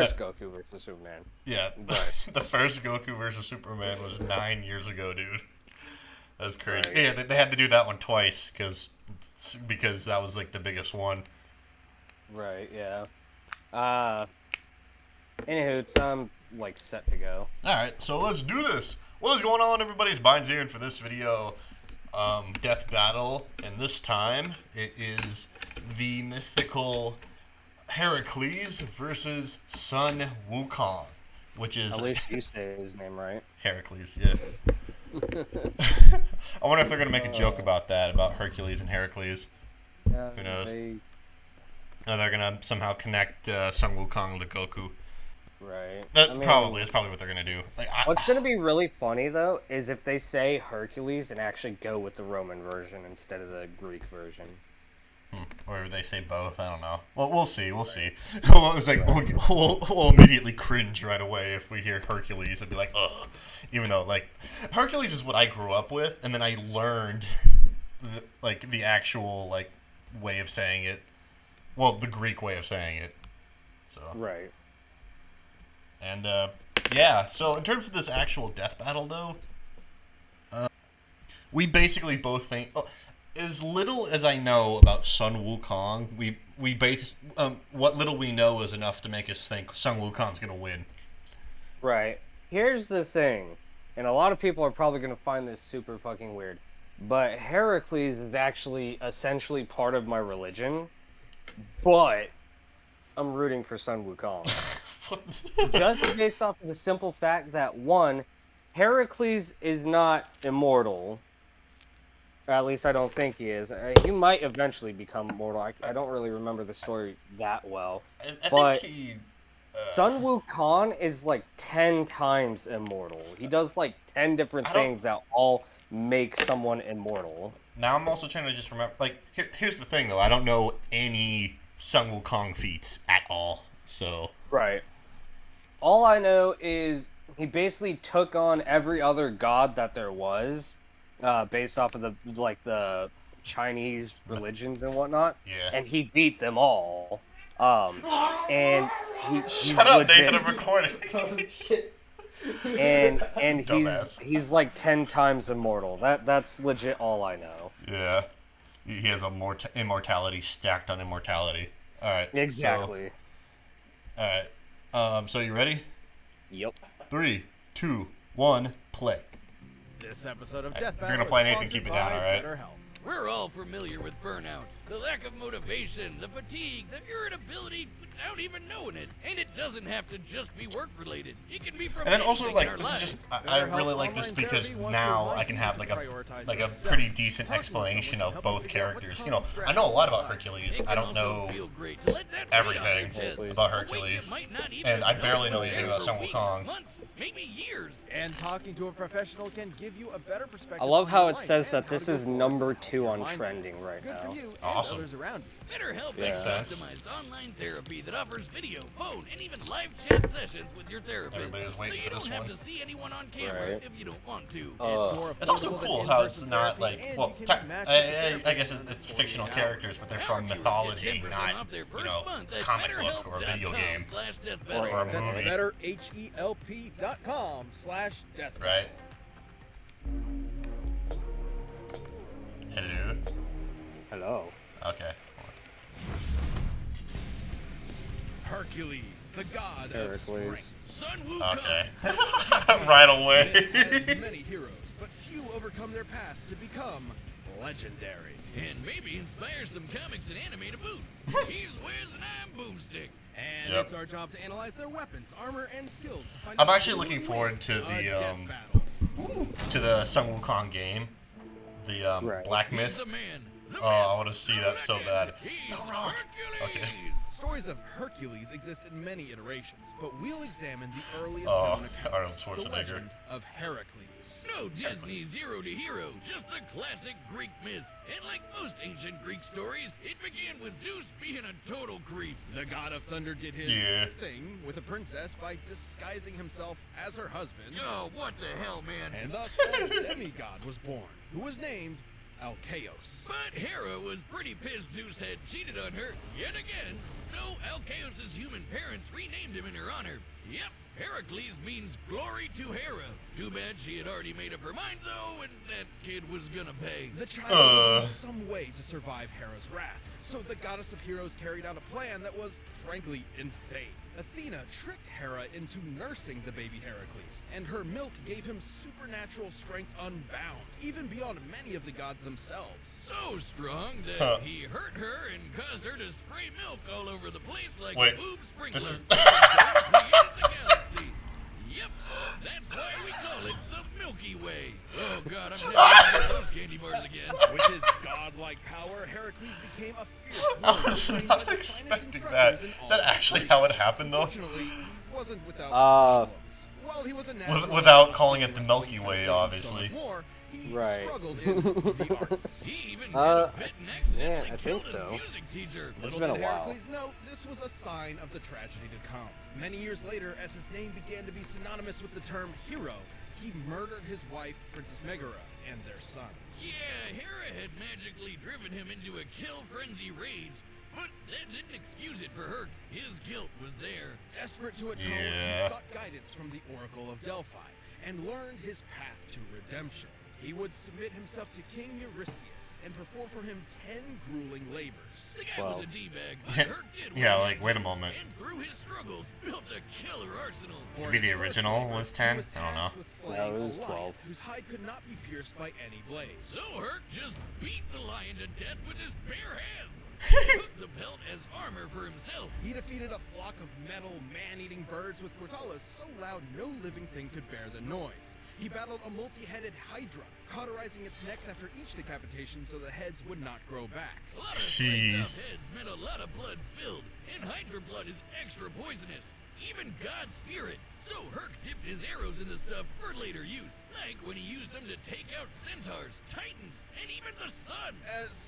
first Goku versus Superman. Yeah, But the first Goku versus Superman was 9 years ago, dude. That's crazy. right. Yeah, they had to do that one twice because that was like the biggest one. Right, yeah. Uh, Anywho, it's like set to go. All right, so let's do this. What is going on, everybody? It's Bynes here, and for this video, Death Battle, and this time it is the mythical Heracles versus Sun Wukong, which is At least you say his name right. Heracles. Yeah. I wonder if they're gonna make a joke about that, about Hercules and Heracles. Yeah, Who knows? they, Or they're gonna somehow connect Sun Wukong to Goku. right. That I mean, that's probably what they're gonna do. Like, what's gonna be really funny though is if they say Hercules and actually go with the Roman version instead of the Greek version. Or if they say both, I don't know. Well, we'll see. We'll see. It's like we'll immediately cringe right away if we hear Hercules and be like, ugh. Even though like Hercules is what I grew up with, and then I learned the actual like way of saying it. Well, the Greek way of saying it. So Right. and yeah. So in terms of this actual death battle, though, we basically both think. Oh, as little as I know about Sun Wukong, we base what little we know is enough to make us think Sun Wukong's gonna win. Right. Here's the thing, and a lot of people are probably gonna find this super fucking weird, but Heracles is actually essentially part of my religion, but I'm rooting for Sun Wukong. Just based off of the simple fact that, one, Heracles is not immortal. Or at least I don't think he is. He might eventually become immortal. I don't really remember the story that well. I But think he. Sun Wukong is like 10 times immortal. He does like 10 different things that all make someone immortal. Now I'm also trying to just remember. Like, here's the thing, though. I don't know any Sun Wukong feats at all. So. Right. All I know is he basically took on every other god that there was, based off of the Chinese religions and whatnot. Yeah. And he beat them all. And he's Shut up, legit, Nathan! I'm recording. Oh shit. and Dumbass. he's like 10 times immortal. That's legit all I know. Yeah. He has immortality stacked on immortality. All right. Exactly. So, all right. So you ready? Yep. 3, 2, 1, play. This episode of Hey, Death if you're Battle gonna play is anything, keep it down, sponsored by alright? BetterHelp. We're all familiar with burnout, the lack of motivation, the fatigue, the irritability without even knowing it. And it doesn't have to just be work related. It can be from And then also, anything in like, our this is lives. just, I really like this because now I can have, like a pretty decent explanation of both characters. You know, I know a lot about Hercules. It I can don't also know feel great to let that weight off everything your chest. about A weight you Hercules, might not even and I have barely known know was anything there about for Sun weeks, Wukong. months, maybe years. And talking to a professional can give you a better perspective. I love on how your it life says and that how this to go is forward number with 2 on mindset. trending right Good now. for you and Awesome. others around you. BetterHelp Makes is sense. customized online therapy that offers video, phone, and even live chat sessions with your therapist. Everybody was So waiting you for don't this have one. to see anyone on camera Right. if you don't want to. It's more It's also affordable than cool how it's in-person not therapy, like, and well, you can be matched with a I therapist guess in it's 48 fictional hours. characters, but they're Now from viewers get mythology, 10% not, off their you first know, month at comic book or a video game. BetterHelp.com/deathbattle. Or a That's movie. betterhelp.com/death. Right? Hello? Hello. Okay. Hercules, the god Heracles. of strength. Sun Wukong. Okay. Right away. Myth has many heroes, but few overcome their past to become legendary. And maybe inspire some comics and anime to boot. He's Wiz and I'm Boomstick. And Yep. it's our job to analyze their weapons, armor, and skills to find I'm out actually who looking will forward win to a the, death battle. to the Sun Wukong game. The Right. Black He's Myth. the man. The Oh, I myth, want to see the that so legend. bad. He's The Rock. Hercules. Okay. Stories of Hercules exist in many iterations, but we'll examine the earliest Oh, known Arnold accounts, the Schwarzenegger. legend of Heracles. No Disney zero to hero, just the classic Greek myth. And like most ancient Greek stories, it began with Zeus being a total creep. The god of thunder did his Yeah. thing with a princess by disguising himself as her husband, Oh, what the hell, man? and thus a demigod was born, who was named Alcaeus. But Hera was pretty pissed Zeus had cheated on her yet again, so Alcaeus' human parents renamed him in her honor. Yep, Heracles means glory to Hera. Too bad she had already made up her mind though, and that kid was gonna pay. The child needed some way to survive Hera's wrath, so the goddess of heroes carried out a plan that was, frankly, insane. Athena tricked Hera into nursing the baby Heracles, and her milk gave him supernatural strength unbound, even beyond many of the gods themselves. So strong that he hurt her and caused her to spray milk all over the place like Wait, a boob sprinkler. this is- Created the galaxy. Yep, that's why we call it the Milky Way. Oh god, I'm never gonna get those candy bars again. With his godlike power, Heracles became a fierce I warrior was trained by not the finest expecting that. instructors in Is all that of actually Greece. how it happened, though? Unfortunately, he wasn't without problems. While he was a natural Without at calling it boxing, the Milky wrestling, Way, fencing, and so obviously. much more, he Right. struggled in the arts. He even had a fit and accidentally yeah, I killed think his so. music teacher. It's Little been a did while. Heracles know this was a sign of the tragedy to come. Many years later, as his name began to be synonymous with the term hero, he murdered his wife, Princess Megara, and their sons. Yeah, Hera had magically driven him into a kill frenzy rage, but that didn't excuse it for her. His guilt was there. Desperate to atone, Yeah. he sought guidance from the Oracle of Delphi and learned his path to redemption. He would submit himself to King Eurystheus and perform for him 10 grueling labors. The guy was a D-bag, but Yeah, Herc did what yeah, he like, had wait a to, moment. and through his struggles built a killer arsenal. For Maybe his the first original labor, was he 10? was I don't know. tasked with slaying No, it was a lion 12. whose hide could not be pierced by any blade. So Herc just beat the lion to death with his bare hands. He took the pelt as armor for himself. He defeated a flock of metal, man-eating birds with portales so loud no living thing could bear the noise. He battled a multi-headed hydra, cauterizing its necks after each decapitation so the heads would not grow back. A lot of Jeez. sliced up heads meant a lot of blood spilled, and Hydra blood is extra poisonous. Even gods fear it, so Herc dipped his arrows in the stuff for later use, like when he used them to take out centaurs, titans, and even the sun.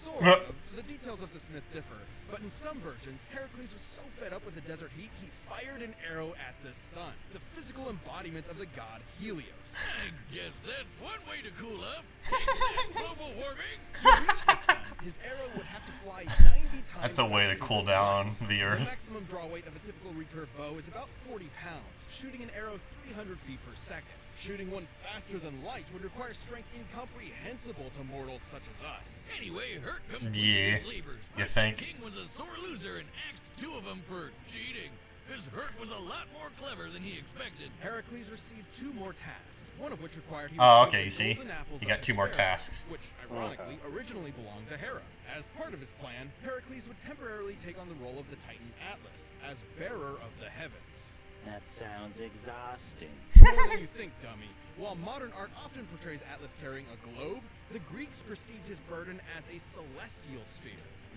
Sort of. The details of this myth differ, but in some versions, Heracles was so fed up with the desert heat, he fired an arrow at the sun, the physical embodiment of the god Helios. I guess that's one way to cool off. Isn't that global warming? To reach the sun, his arrow would have to fly 90 times. That's a way to faster cool than down light. the Earth. The maximum draw weight of a typical recurve bow is about 40 pounds, shooting an arrow 300 feet per second. Shooting one faster than light would require strength incomprehensible to mortals such as us. Anyway, Herc completed Yeah, his labors, you but think? the king was a sore loser and axed 2 of them for cheating. Because Herc was a lot more clever than he expected. Heracles received 2 more tasks, one of which required he Oh, retrieve okay, the you see? golden apples You of got 2 more Hesperus, tasks. which ironically originally belonged to Hera. As part of his plan, Heracles would temporarily take on the role of the Titan Atlas as bearer of the heavens. That sounds exhausting. More than you think, dummy. While modern art often portrays Atlas carrying a globe, the Greeks perceived his burden as a celestial sphere.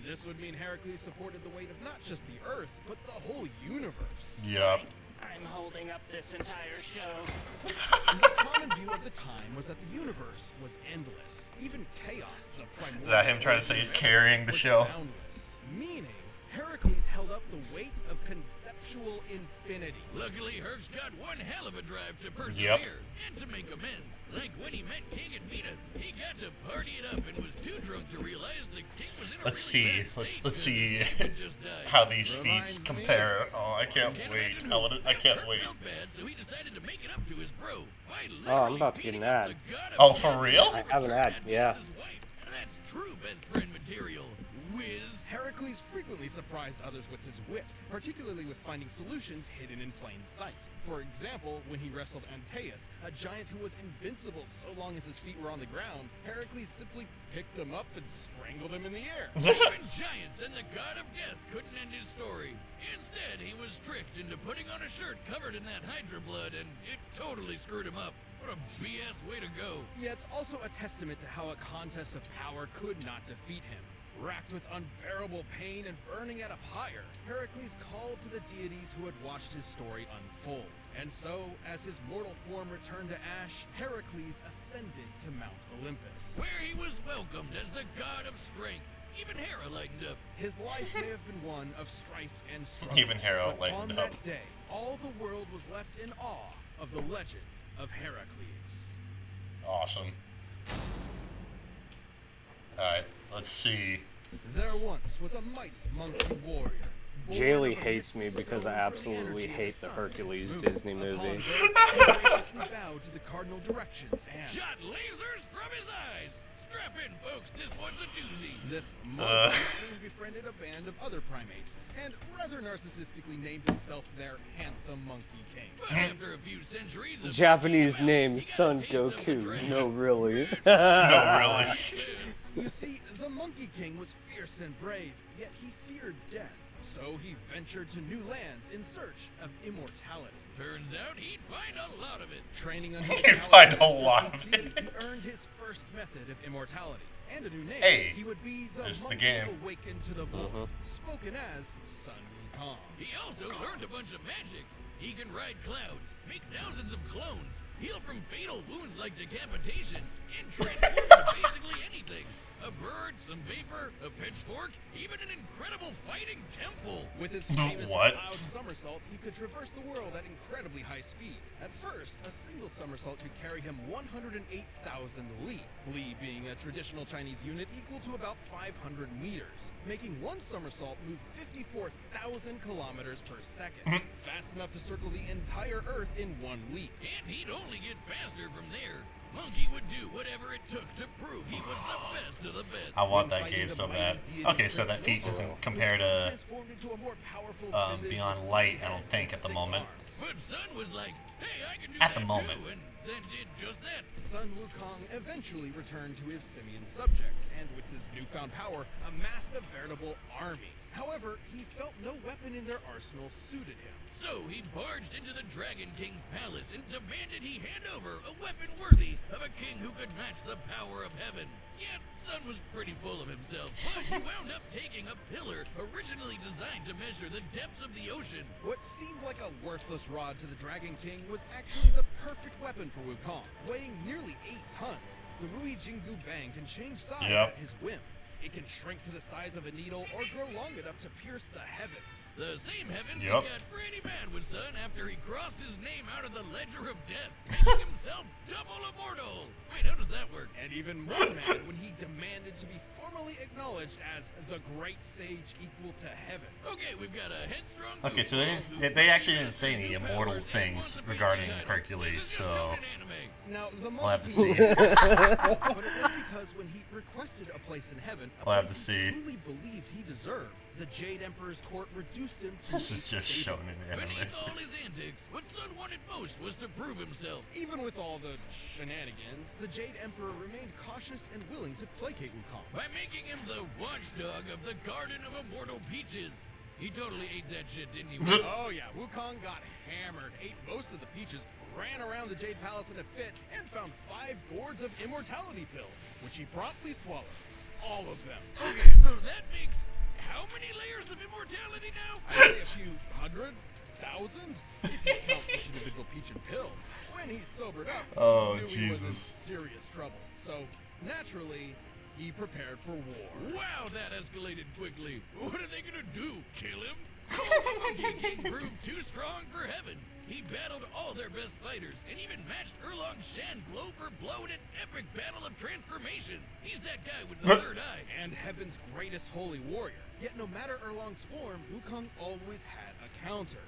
This would mean Heracles supported the weight of not just the Earth, but the whole universe. Yup. I'm holding up this entire show. The common view of the time was that the universe was endless. Even chaos, the primordial. Is that him trying to say he's carrying the was show? boundless. Meaning, Heracles held up the weight of conceptual infinity. Luckily, Herc's got one hell of a drive to persevere and to make amends. Like when he met King Admetus, he got to party it up and was too drunk to realize the king was in a Let's really see. bad state Let's 'cause see his king had just died. how these Reminds feats me compare. of- Oh, I can't Can't wait. imagine I who. can't Herc wait. felt bad, so he decided to make it up to his bro by Oh, I'm literally about to get beating an up ad. the god of Oh, death for real? to I have an ad, overturn yeah. Admetus's wife. And that's true best friend material. Whiz. Heracles frequently surprised others with his wit, particularly with finding solutions hidden in plain sight. For example, when he wrestled Antaeus, a giant who was invincible so long as his feet were on the ground, Heracles simply picked him up and strangled him in the air. Even giants and the god of death couldn't end his story. Instead, he was tricked into putting on a shirt covered in that Hydra blood, and it totally screwed him up. What a BS way to go. Yet also a testament to how a contest of power could not defeat him. Racked with unbearable pain and burning at a pyre, Heracles called to the deities who had watched his story unfold. And so, as his mortal form returned to ash, Heracles ascended to Mount Olympus. Where he was welcomed as the god of strength. Even Hera lightened up. His life may have been one of strife and struggle. Even Hera but on lightened up. that day, all the world was left in awe of the legend of Heracles. Awesome. Alright, let's see. There once was a mighty monkey warrior. Jaylee hates me because I absolutely hate the Hercules Disney movie. He graciously bowed to the cardinal directions and Shot lasers from his eyes. Strap in, folks. This one's a doozy. this monkey soon befriended a band of other primates and rather narcissistically named himself their handsome monkey king. But after a few centuries of Japanese monkeying name about, he got a Son taste of the Goku. dregs. No, really. No, really. You see, the Monkey King was fierce and brave, yet he feared death. So he ventured to new lands in search of immortality. Turns out he'd find a lot of it. Training under He'd the find a power lot of Master it. Wu Ti, he earned his first method of immortality. And a new name. Hey, he would be the there's the Monkey game. Awakened to the Void, spoken as Sun Wukong. He also learned a bunch of magic. He can ride clouds, make thousands of clones, heal from fatal wounds like decapitation, and transform into basically anything. A bird, some vapor, a pitchfork, even an incredible fighting temple. With his famous What? cloud somersault, he could traverse the world at incredibly high speed. At first, a single somersault could carry him 108,000 li. Li being a traditional Chinese unit equal to about 500 meters, making one somersault move 54,000 kilometers per second. Fast enough to circle the entire Earth in one leap. And he'd only get faster from there. Monkey would do whatever it took to prove he was the best of the best. I want When that fighting game the so mighty bad. deity Okay, so Prince that feat Wukong, doesn't compare his to transformed into a more powerful visage Beyond with Light, three I don't heads think, and at the 6 moment. arms. But Sun was like, hey, I can do At that the moment. too, and then did just that. Sun Wukong eventually returned to his simian subjects, and with his newfound power, amassed a veritable army. However, he felt no weapon in their arsenal suited him. So he barged into the Dragon King's palace and demanded he hand over a weapon worthy of a king who could match the power of heaven. Yet, Sun was pretty full of himself, but he wound up taking a pillar originally designed to measure the depths of the ocean. What seemed like a worthless rod to the Dragon King was actually the perfect weapon for Wukong. Weighing nearly 8 tons, the Rui Jinggu Bang can change size Yep. at his whim. It can shrink to the size of a needle or grow long enough to pierce the heavens. The same heavens Yep. that got pretty mad with Sun after he crossed his name out of the Ledger of Death, making himself double immortal. Wait, how does that work? And even more mad when he demanded to be formally acknowledged as the great sage equal to heaven. Okay, we've got a headstrong. Okay, so goofball they who actually didn't say has any new immortal powers and things wants a fancy regarding title. Hercules, This is just so shown in anime. Now, the we'll have to Monkey see. King but it was because when he requested a place in heaven, a We'll have place to he see. truly believed he deserved, the Jade Emperor's court reduced him to This a is just stable. shown in anime. Beneath all his antics, what Sun wanted most was to prove himself. Even with all the shenanigans, the Jade Emperor remained cautious and willing to placate Wukong. By making him the watchdog of the Garden of Immortal Peaches. He totally ate that shit, didn't he? Oh yeah, Wukong got hammered, ate most of the peaches, ran around the Jade Palace in a fit, and found 5 gourds of immortality pills, which he promptly swallowed. All of them. Okay, so that makes how many layers of immortality now? I'd say a few hundred, thousand, if you count each individual peach and pill. When he sobered up, Oh, he knew he was in Jesus. serious trouble. So, naturally, he prepared for war. Wow, that escalated quickly. What are they gonna do? Kill him? So the Monkey King proved too strong for heaven. He battled all their best fighters and even matched Erlong Shan blow for blow in an epic battle of transformations. He's that guy with the third eye. And heaven's greatest holy warrior. Yet no matter Erlong's form, Wukong always had a counter.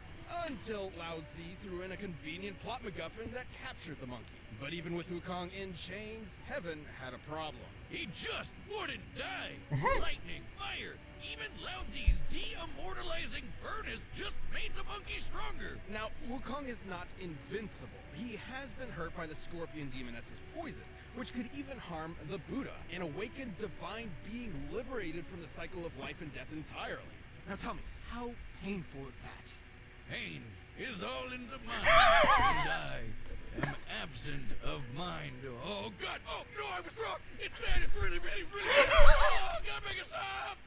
Until Lao Tzu threw in a convenient plot MacGuffin that captured the monkey. But even with Wukong in chains, heaven had a problem. He just wouldn't die. Lightning, fire, even Lao Tzu's de-immortalizing furnace just made the monkey stronger. Now, Wukong is not invincible. He has been hurt by the scorpion demoness's poison, which could even harm the Buddha, an awakened divine being liberated from the cycle of life and death entirely. Now tell me, how painful is that? Pain is all in the mind, and I am absent of mind. Oh God! Oh no, I was wrong. It's bad. It's really, really, really bad. Oh, God, make it stop!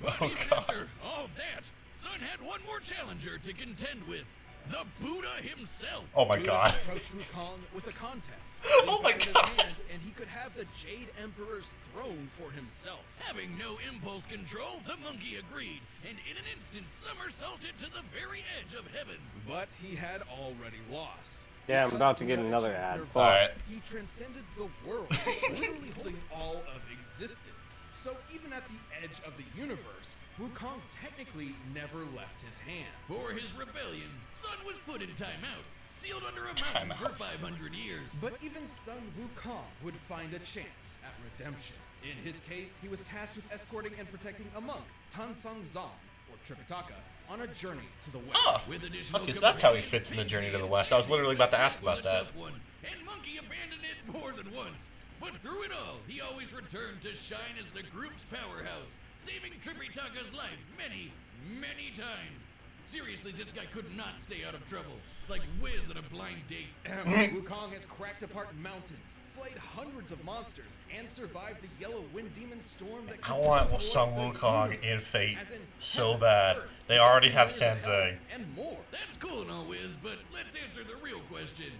But even after all that, Sun had one more challenger to contend with. The Buddha himself. Oh my Buddha god. approached Wukong with a contest. Oh my He batted his God. hand, and he could have the Jade Emperor's throne for himself. Having no impulse control, the monkey agreed, and in an instant somersaulted to the very edge of heaven. But he had already lost. Yeah, I'm Because about to get Buddha another achieved ad. nirvana, Fuck. Alright. He transcended the world, literally holding all of existence. So even at the edge of the universe, Wukong technically never left his hand. For his rebellion, Sun was put in timeout, sealed under a mountain for 500 years. But even Sun Wukong would find a chance at redemption. In his case, he was tasked with escorting and protecting a monk, Tansong Zong, or Tripitaka, on a journey to the west. Oh, With additional okay, so that's how he companions, fits in the Journey to the Pixie West. I was literally about to ask was about a that. tough one, and Monkey abandoned it more than once. But through it all, he always returned to shine as the group's powerhouse, saving Tripitaka's life many, many times. Seriously, this guy could not stay out of trouble. It's like Wiz at a blind date. Wukong has cracked apart mountains, slayed hundreds of monsters, and survived the Yellow Wind Demon storm that I could want destroy Sun the Wukong universe, in Fate as in so heaven, bad. earth, They the already have layers of hell, Sanzang. and more. That's cool and all, Wiz, but let's answer the real question.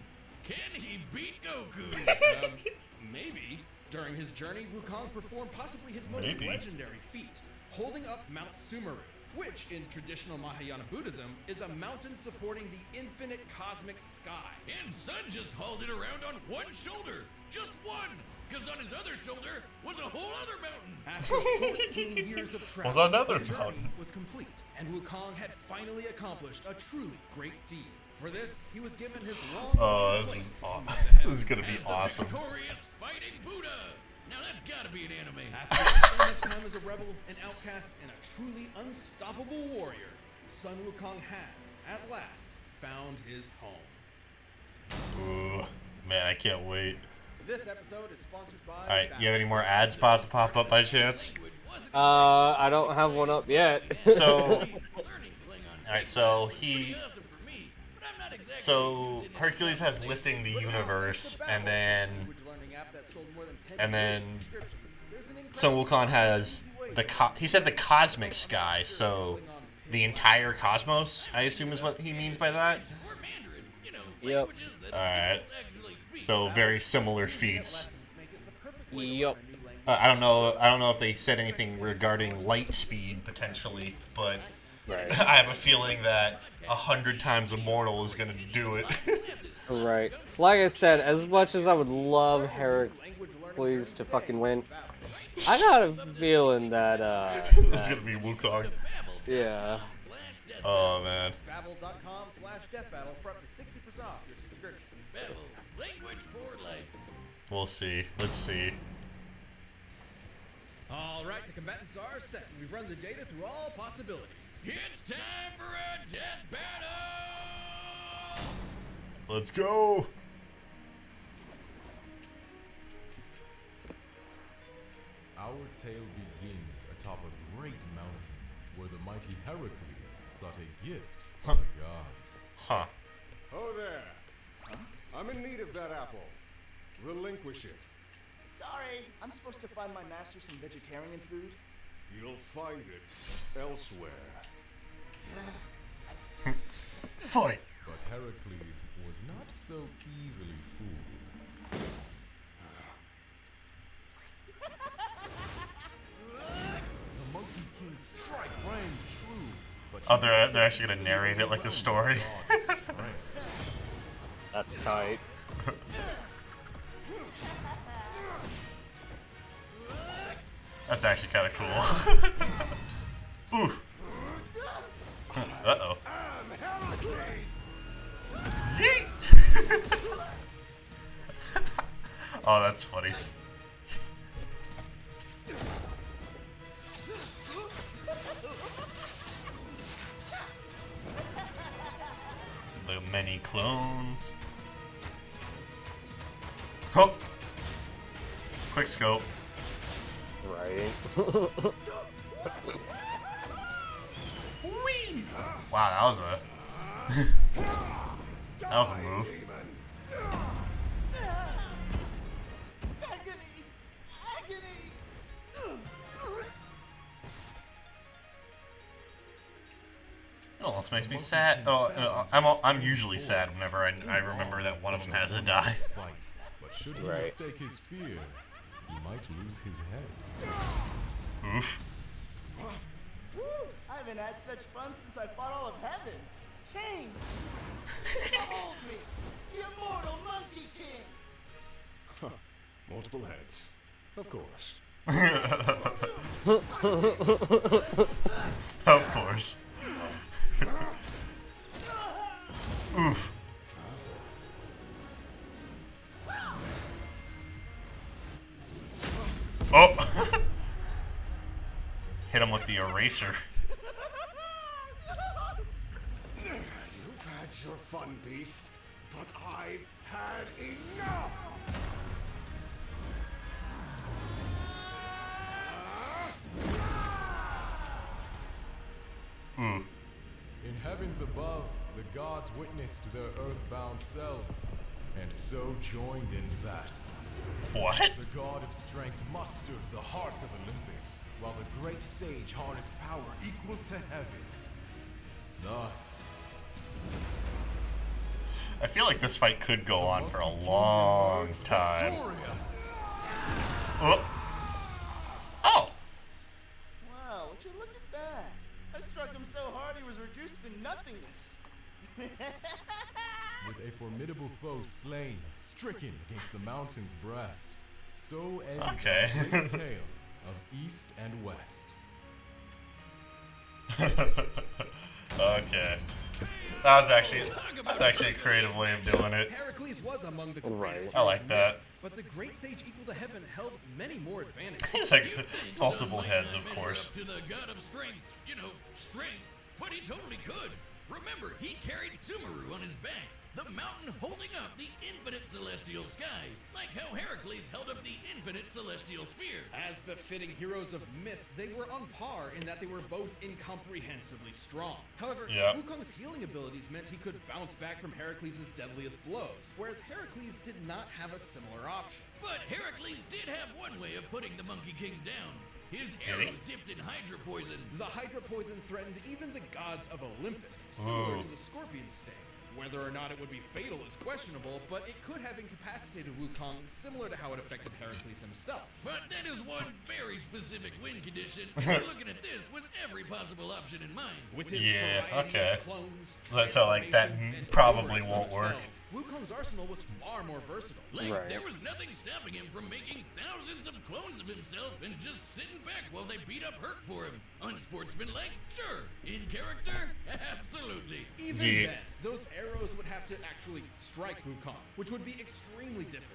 Can he beat Goku? Maybe. During his journey, Wukong performed possibly his most Maybe. legendary feat, holding up Mount Sumeru, which in traditional Mahayana Buddhism is a mountain supporting the infinite cosmic sky. And Sun just hauled it around on one shoulder. Just one. Because on his other shoulder was a whole other mountain. After 14 years of travel, Was another the journey mountain. was complete, and Wukong had finally accomplished a truly great deed. For this, he was given his long Oh, place this is, among the this heavens. is gonna be As the awesome. victorious fighting Buddha. Now that's gotta be an anime. After so much time as a rebel, an outcast, and a truly unstoppable warrior, Sun Wukong had, at last, found his home. Ooh, man, I can't wait. This episode is sponsored by... Alright, you have any more ads about to pop up by chance? I don't have one up yet. So, alright, so so Hercules has lifting the universe, and then Sun Wukong has he said the cosmic sky, so the entire cosmos, I assume is what he means by that. Yep. Alright, so very similar feats. Yup. I don't know if they said anything regarding light speed potentially, but Right. I have a feeling that 100 times Immortal is gonna do it. Right. Like I said, as much as I would love Heracles to fucking win, I got a feeling that, It's gonna be Wukong. yeah. Oh man. Babbel.com/deathbattle for up to 60% off your subscription. Babel, language for life. We'll see. Let's see. All right, the combatants are set. We've run the data through all possibilities. It's time for a death battle! Let's go. Our tale begins atop a great mountain where the mighty Heracles sought a gift from the gods. Huh. Oh there. I'm in need of that apple. Relinquish it. Sorry, I'm supposed to find my master some vegetarian food. You'll find it elsewhere. Fight. But Heracles was not so easily fooled. The Monkey King's strike rang true, but Oh, they're actually gonna narrate it like a story. That's tight. That's actually kind of cool. Ooh. Uh-oh. Yeet! Oh, that's funny. The many clones. Oh! Quick scope. Right. Whee! Wow, that was a that was a move. Agony! Agony! Oh, this makes me sad. Oh, I'm usually sad whenever I remember that one of them has to die. Fight. But should he Right. mistake his fear, he might lose his head. Oof. Woo! I haven't had such fun since I fought all of heaven. Change! Hold me! The multiple heads. Of course. Of course. Oof. Oh! Hit him with the eraser. You've had your fun, beast, but I've had enough! Mm. In heavens above, the gods witnessed their earthbound selves, and so joined in battle. What? The god of strength mustered the heart of Olympus, while the great sage harnessed power equal to heaven. Thus, I feel like this fight could go on for a long time. Oh! Oh! Wow, would you look at that? I struck him so hard he was reduced to nothingness. with a formidable foe slain, stricken against the mountain's breast, so ends Okay. the great tale of East and West. Okay. That's actually a creative way of doing it. Heracles was among the Right. greatest I like heroes that. myth, but the great sage equal to heaven held many more advantages. It's like You'd think multiple Sun might heads, not of measure course. up to the god of strength, strength, but he totally could. Remember, he carried Sumeru on his back, the mountain holding up the infinite celestial sky, like how Heracles held up the infinite celestial sphere. As befitting heroes of myth, they were on par in that they were both incomprehensibly strong. However, Yeah. Wukong's healing abilities meant he could bounce back from Heracles' deadliest blows, whereas Heracles did not have a similar option. But Heracles did have one way of putting the Monkey King down. His he? arrows dipped in Hydra poison. The Hydra poison threatened even the gods of Olympus, similar to the scorpion sting. Whether or not it would be fatal is questionable, but it could have incapacitated Wukong, similar to how it affected Heracles himself. But that is one very specific win condition. We're looking at this with every possible option in mind. With his Yeah, variety okay. of clones, So, like, that transformations, and probably numerous won't other work. spells, Wukong's arsenal was far more versatile. Like, Right. there was nothing stopping him from making thousands of clones of himself and just sitting back while they beat up Herc for him. Unsportsmanlike? Sure. In character? Absolutely. Even Yeah. then, those arrows would have to actually strike Wukong, which would be extremely difficult.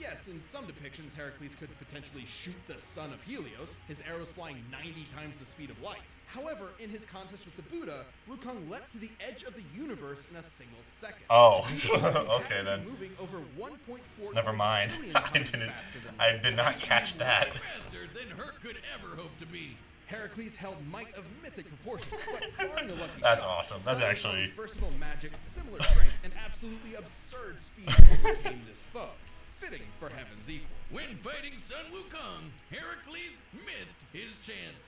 Yes, in some depictions, Heracles could potentially shoot the son of Helios, his arrows flying 90 times the speed of light. However, in his contest with the Buddha, Wukong leapt to the edge of the universe in a single second. Oh, He had to okay be then. moving over 1.4 Never mind. quintillion I times didn't. faster than I did not catch that. Way faster than Herc could ever hope to be. Heracles held might of mythic proportions, but barring a lucky That's shot, awesome. That's Sun actually- Wukong's versatile magic, similar strength, and absolutely absurd speed overcame this foe. Fitting for heaven's equal. When fighting Sun Wukong, Heracles missed his chance.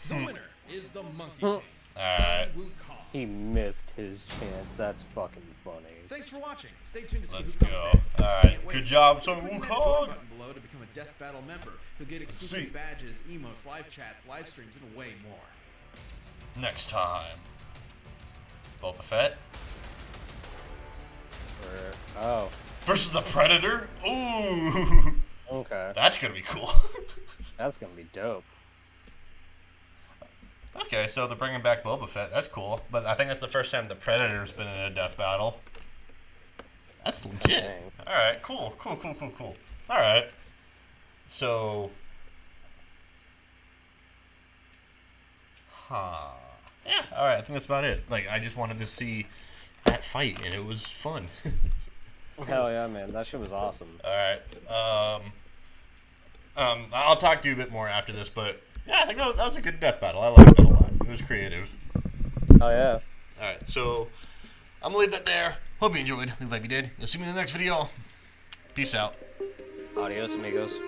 The winner is the Monkey King, Alright. Sun Wukong. He missed his chance. That's fucking funny. Thanks for watching. Stay tuned to see Let's who comes go. next. Alright, Can't wait. good job, So Sun click that Wukong. join button below to become a Death Battle member. You'll get see. exclusive badges, emotes, live chats, live streams, and way more. Next time. Boba Fett Oh, versus the Predator? Ooh! okay. That's gonna be cool. That's gonna be dope. Okay, so they're bringing back Boba Fett. That's cool. But I think that's the first time the Predator's been in a death battle. That's legit. Dang. Alright, cool. Alright. So... Yeah, alright, I think that's about it. Like, I just wanted to see that fight, and it was fun. Hell yeah, man. That shit was awesome. Alright, I'll talk to you a bit more after this, but yeah, I think that was a good death battle. I liked that a lot. It was creative. Oh yeah. Alright, so I'm gonna leave that there. Hope you enjoyed. Leave a like if you did. You'll see me in the next video. Peace out. Adios, amigos.